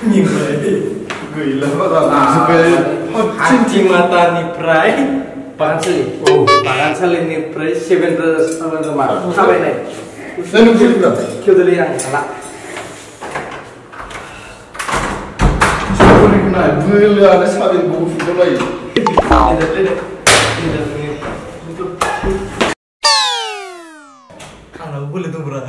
Gila banget supaya hati mata niprai pakan seli niprai 700 teman sampai nih dan nunggu berapa? Kau dulu yang salah siapa nih kena gila ada sabit buku video lagi tidak kalau boleh tuh bro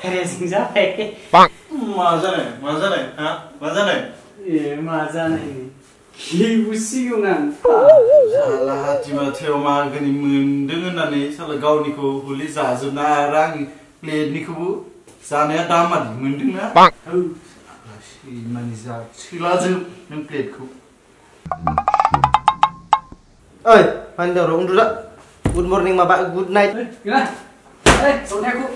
racing sampai masa nih iya masa nih ibu singgungan salah hati Mateo magani mendeng hoननानै salah गावनिखौ huli जाजोबना आरो आंनि प्लेटनिखौबो जानाया दामादि मोनदोंना माने जा सोलाजोब नों प्लेटखौ ओइ मानि दावराव उन्दुला गुड मर्निं माबा गुड नाइट गैला ओइ संनायखौ